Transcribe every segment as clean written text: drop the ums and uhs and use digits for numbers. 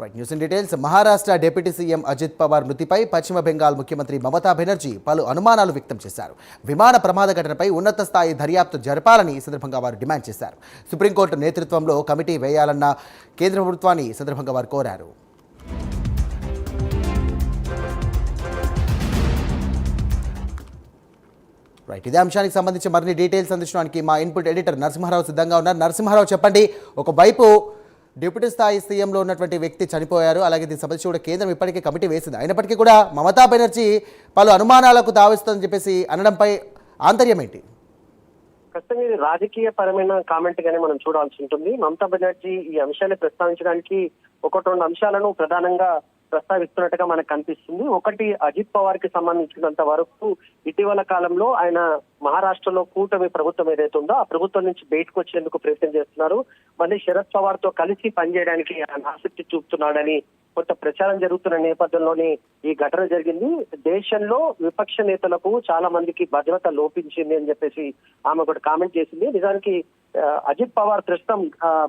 Right news in details. Maharashtra deputy CM Ajit Pawar మృతిపై పశ్చిమ బెంగాల్ ముఖ్యమంత్రి మమతా బెనర్జీ పలు అనుమానాలు వ్యక్తం చేశారు. విమాన ప్రమాద ఘటనపై ఉన్నత స్థాయి దర్యాప్తు జరపాలని ఈ సందర్భంగా వారు డిమాండ్ చేశారు. సుప్రీంకోర్టు నేతృత్వంలో కమిటీ వేయాలన్న కేంద్ర ప్రభుత్వాన్ని ఈ సందర్భంగా వారు కోరారు. రైట్, ఇదే అంశానికి సంబంధించి మరిన్ని డీటెయిల్స్ అందించడానికి మా ఇన్పుట్ ఎడిటర్ నరసింహారావు సిద్ధంగా ఉన్నారు. నరసింహారావు, చెప్పండి. ఒకవైపు డిప్యూటీ స్థాయి సీఎంలో ఉన్నటువంటి వ్యక్తి చనిపోయారు, అలాగే దీనికి సంబంధించి కూడా కేంద్రం ఇప్పటికే కమిటీ వేసింది. అయినప్పటికీ కూడా మమతా బెనర్జీ పలు అనుమానాలకు తావిస్తుందని చెప్పేసి అనడంపై ఆంతర్యం ఏంటి? ఖచ్చితంగా ఇది రాజకీయ పరమైన కామెంట్ గానే మనం చూడాల్సి ఉంటుంది. మమతా బెనర్జీ ఈ అంశాన్ని ప్రస్తావించడానికి ఒకటి రెండు అంశాలను ప్రధానంగా ప్రస్తావిస్తున్నట్టుగా మనకు కనిపిస్తుంది. ఒకటి, అజిత్ పవార్ కి సంబంధించినంత వరకు ఇటీవల కాలంలో ఆయన మహారాష్ట్రలో కూటమి ప్రభుత్వం ఏదైతే ఉందో ఆ ప్రభుత్వం నుంచి బయటకు వచ్చేందుకు ప్రయత్నం చేస్తున్నారు. మళ్ళీ శరద్ పవార్ తో కలిసి పనిచేయడానికి ఆయన ఆసక్తి చూపుతున్నాడని కొంత ప్రచారం జరుగుతున్న నేపథ్యంలోనే ఈ ఘటన జరిగింది. దేశంలో విపక్ష నేతలకు చాలా మందికి భద్రత లోపించింది అని చెప్పేసి ఆమె ఒకటి కామెంట్ చేసింది. నిజానికి అజిత్ పవార్ ప్రస్తుతం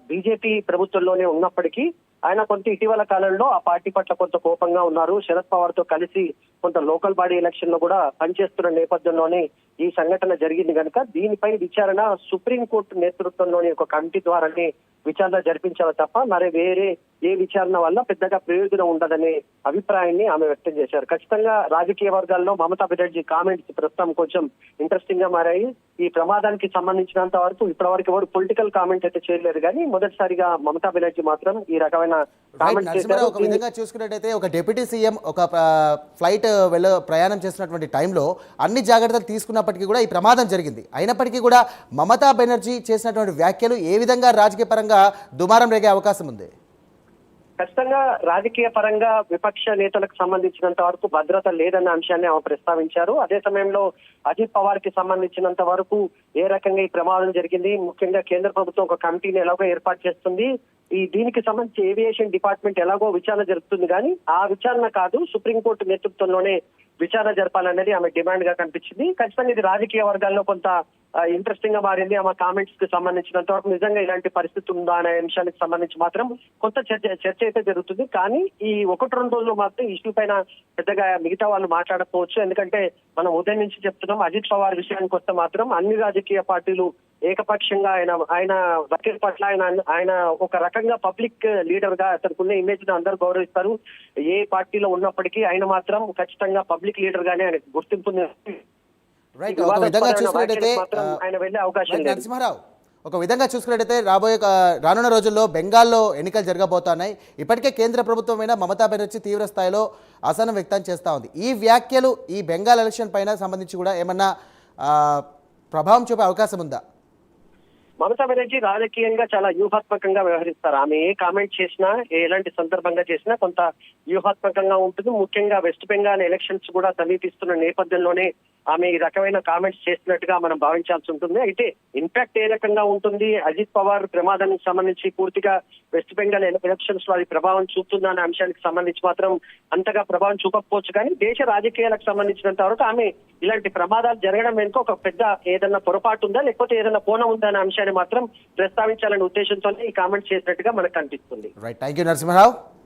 బీజేపీ ప్రభుత్వంలోనే ఉన్నప్పటికీ ఆయన కొంత ఇటీవల కాలంలో ఆ పార్టీ పట్ల కొంత కోపంగా ఉన్నారు. శరద్ పవార్ తో కలిసి కొంత లోకల్ బాడీ ఎలక్షన్ లో కూడా పనిచేస్తున్న నేపథ్యంలోనే ఈ సంఘటన జరిగింది కనుక దీనిపై విచారణ సుప్రీంకోర్టు నేతృత్వంలోని ఒక కమిటీ ద్వారానే విచారణ జరిపించాలి తప్ప మరి వేరే ఏ విచారణ వల్ల పెద్దగా ప్రయోజనం ఉండదనే అభిప్రాయాన్ని ఆమె వ్యక్తం చేశారు. ఖచ్చితంగా రాజకీయ వర్గాల్లో మమతా బెనర్జీ కామెంట్స్ ప్రస్తుతం కొంచెం ఇంట్రెస్టింగ్ గా మారాయి. ఈ ప్రమాదానికి సంబంధించినంత వరకు ఇప్పటివరకు ఎవరు పొలిటికల్ కామెంట్ అయితే చేయలేరు, కానీ మొదటిసారిగా మమతా బెనర్జీ మాత్రం ఈ రకమైన కామెంట్ చేశారు. ఒక విధంగా చూసుకున్నట్టయితే ఒక డిప్యూటీ సీఎం ఒక ఫ్లైట్ ప్రయాణం చేస్తున్నటువంటి టైంలో అన్ని జాగ్రత్తలు తీసుకున్నప్పటికీ కూడా ఈ ప్రమాదం జరిగింది. అయినప్పటికీ కూడా మమతా బెనర్జీ చేసినటువంటి వ్యాఖ్యలు ఏ విధంగా రాజకీయ పరంగా దుమారం రేగే అవకాశం ఉంది? ఖచ్చితంగా రాజకీయ పరంగా విపక్ష నేతలకు సంబంధించినంత వరకు భద్రత లేదన్న అంశాన్ని ఆమె ప్రస్తావించారు. అదే సమయంలో అజిత్ పవార్ కి సంబంధించినంత వరకు ఏ రకంగా ఈ ప్రమాదం జరిగింది, ముఖ్యంగా కేంద్ర ప్రభుత్వం ఒక కమిటీని ఎలాగో ఏర్పాటు చేస్తుంది, దీనికి సంబంధించి ఏవియేషన్ డిపార్ట్మెంట్ ఎలాగో విచారణ జరుపుతుంది, కానీ ఆ విచారణ కాదు సుప్రీంకోర్టు నేతృత్వంలోనే విచారణ జరపాలనేది ఆమె డిమాండ్ గా కనిపించింది. ఖచ్చితంగా ఇది రాజకీయ వర్గాల్లో కొంత ఇంట్రెస్టింగ్ గా మారింది. ఆమె కామెంట్స్ కి సంబంధించినంత వరకు నిజంగా ఇలాంటి పరిస్థితి ఉందా అనే అంశానికి సంబంధించి మాత్రం కొంత చర్చ అయితే జరుగుతుంది. కానీ ఈ ఒకటి రెండు రోజులు మాత్రం ఇష్యూ పైన పెద్దగా మిగతా వాళ్ళు మాట్లాడకపోవచ్చు. ఎందుకంటే మనం ఉదయం నుంచి చెప్తున్నాం, అజిత్ పవార్ విషయానికి వస్తే మాత్రం అన్ని రాజకీయ పార్టీలు ఏకపక్షంగా ఆయన వకీల్ పట్ల ఆయన ఒక రకంగా పబ్లిక్ లీడర్ గా అతనుకున్న ఇమేజ్ ను అందరూ గౌరవిస్తారు. ఏ పార్టీలో ఉన్నప్పటికీ ఆయన మాత్రం ఖచ్చితంగా పబ్లిక్ లీడర్ గానే ఆయన గుర్తింపుంది. నరసింహారావు, ఒక విధంగా చూసుకున్నట్టయితే రానున్న రోజుల్లో బెంగాల్లో ఎన్నికలు జరగబోతున్నాయి. ఇప్పటికే కేంద్ర ప్రభుత్వమైన మమతా బెనర్జీ తీవ్ర స్థాయిలో అసహనం వ్యక్తం చేస్తూ ఉంది. ఈ వ్యాఖ్యలు ఈ బెంగాల్ ఎలక్షన్ పైన సంబంధించి కూడా ఏమన్నా ప్రభావం చూపే అవకాశం ఉందా? మమతా బెనర్జీ రాజకీయంగా చాలా వ్యూహాత్మకంగా వ్యవహరిస్తారు. ఆమె ఏ కామెంట్ చేసినా ఎలాంటి సందర్భంగా చేసినా కొంత వ్యూహాత్మకంగా ఉంటుంది. ముఖ్యంగా వెస్ట్ బెంగాల్ ఎలక్షన్స్ కూడా సమీపిస్తున్న నేపథ్యంలోనే ఆమె ఈ రకమైన కామెంట్స్ చేస్తున్నట్టుగా మనం భావించాల్సి ఉంటుంది. అయితే ఇంపాక్ట్ ఏ రకంగా ఉంటుంది, అజిత్ పవార్ ప్రమాదానికి సంబంధించి పూర్తిగా వెస్ట్ బెంగాల్ ఎలక్షన్స్ లో అది ప్రభావం చూపుతుందా అనే అంశానికి సంబంధించి మాత్రం అంతగా ప్రభావం చూపకపోవచ్చు, కానీ దేశ రాజకీయాలకు సంబంధించినంత వరకు ఆమె ఇలాంటి ప్రమాదాలు జరగడం వెనుక ఒక పెద్ద ఏదన్నా పొరపాటు ఉందా లేకపోతే ఏదైనా కోణం ఉందా అనే అంశాన్ని మాత్రం ప్రస్తావించాలనే ఉద్దేశంతోనే ఈ కామెంట్ చేసినట్టుగా మనకు కనిపిస్తుంది. Right, thank you Narasimha Rao.